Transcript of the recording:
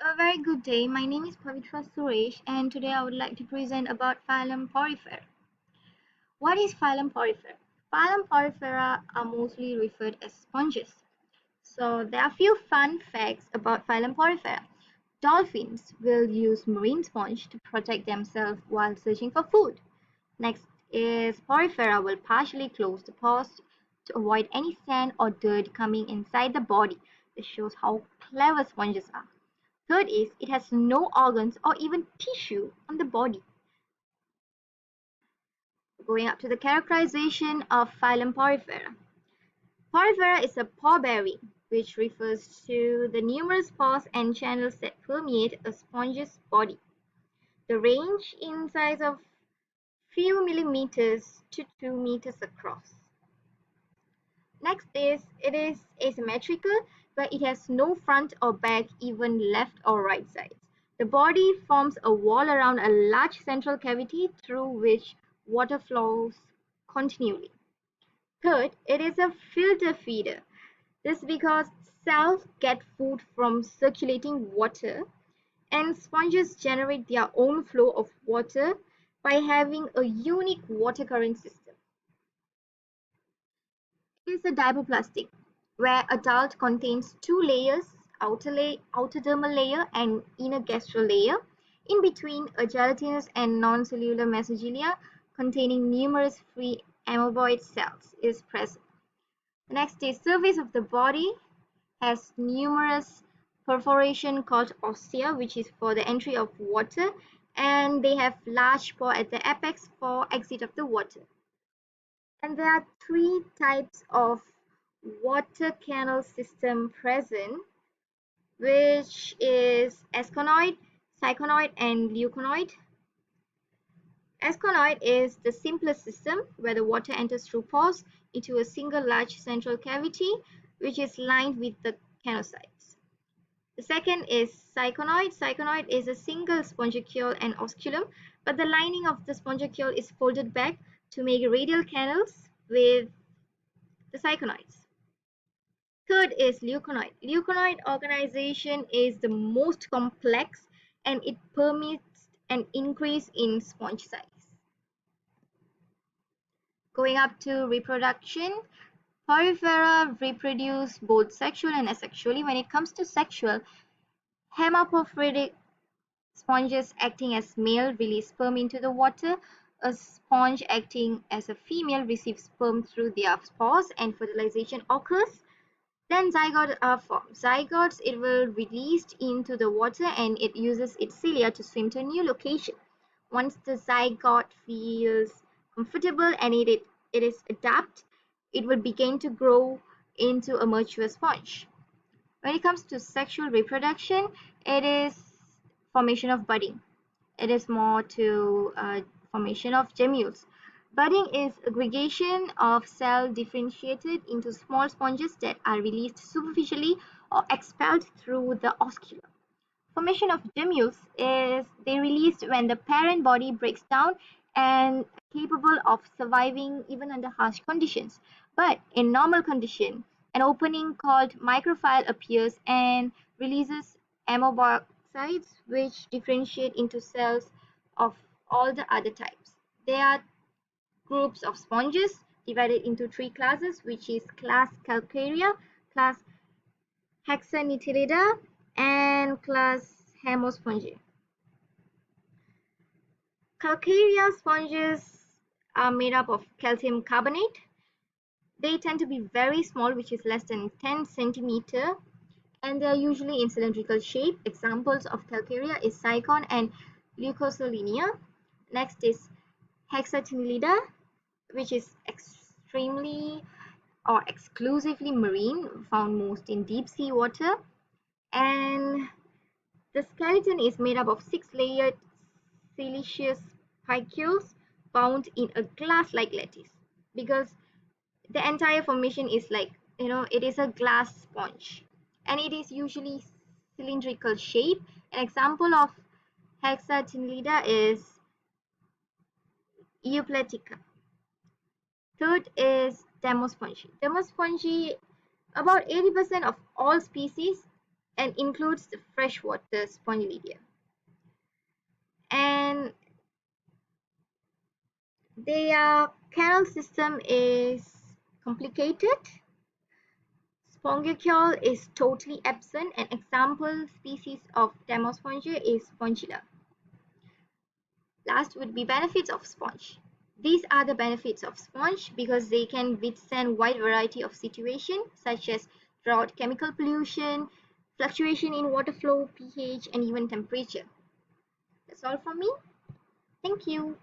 A very good day. My name is Pavitra Suresh, and today I would like to present about phylum Porifera. What is phylum Porifera? Phylum Porifera are mostly referred as sponges. So there are a few fun facts about phylum Porifera. Dolphins will use marine sponge to protect themselves while searching for food. Next is Porifera will partially close the pores to avoid any sand or dirt coming inside the body. This shows how clever sponges are. Third is it has no organs or even tissue on the body. Going up to the characterization of phylum Porifera. Porifera is a pore-bearing, which refers to the numerous pores and channels that permeate a sponge's body. The range in size of few millimeters to 2 meters across. Next is it is asymmetrical, where it has no front or back, even left or right sides. The body forms a wall around a large central cavity through which water flows continually. Third, it is a filter feeder. This because cells get food from circulating water, and sponges generate their own flow of water by having a unique water current system. It is a diapoplastic, where adult contains two layers, outer dermal layer and inner gastral layer. In between, a gelatinous and non-cellular mesogelia containing numerous free amoeboid cells is present. The next is surface of the body has numerous perforation called ostia, which is for the entry of water, and they have large pore at the apex for exit of the water. And there are three types of water canal system present, which is asconoid, syconoid, and leuconoid. Asconoid is the simplest system where the water enters through pores into a single large central cavity, which is lined with the canocytes. The second is syconoid. Syconoid is a single spongicle and osculum, but the lining of the spongicle is folded back to make radial canals with the syconoids. Third is leuconoid. Leuconoid organization is the most complex, and it permits an increase in sponge size. Going up to reproduction, Porifera reproduce both sexual and asexually. When it comes to sexual, hemaphroditic sponges acting as male release sperm into the water. A sponge acting as a female receives sperm through their spores and fertilization occurs. Then zygotes are formed. Zygotes, it will released into the water and it uses its cilia to swim to a new location. Once the zygote feels comfortable and it is adapt, it will begin to grow into a mature sponge. When it comes to sexual reproduction, it is formation of budding. It is more to formation of gemmules. Budding is aggregation of cell differentiated into small sponges that are released superficially or expelled through the osculum. Formation of gemmules is they released when the parent body breaks down and capable of surviving even under harsh conditions. But in normal condition, an opening called micropyle appears and releases amoebocytes, which differentiate into cells of all the other types. There are groups of sponges divided into three classes, which is class Calcarea, class Hexanitellida, and class Hemospongia. Calcarea sponges are made up of calcium carbonate. They tend to be very small, which is less than 10 centimeter, and they are usually in cylindrical shape. Examples of Calcarea is Sycon and Leucosolinia. Next is Hexatinellida, which is extremely or exclusively marine, found most in deep sea water. And the skeleton is made up of 6-layered siliceous spicules bound in a glass-like lattice, because the entire formation is like, it is a glass sponge, and it is usually cylindrical shape. An example of Hexatinellida is Euplatica. Third is Demospongia. Demospongia, about 80% of all species and includes the freshwater Spongilidia. And their canal system is complicated. Spongiocule is totally absent. An example species of Demospongia is Spongilla. Last would be benefits of sponge. These are the benefits of sponge because they can withstand wide variety of situations such as drought, chemical pollution, fluctuation in water flow, pH, and even temperature. That's all from me. Thank you.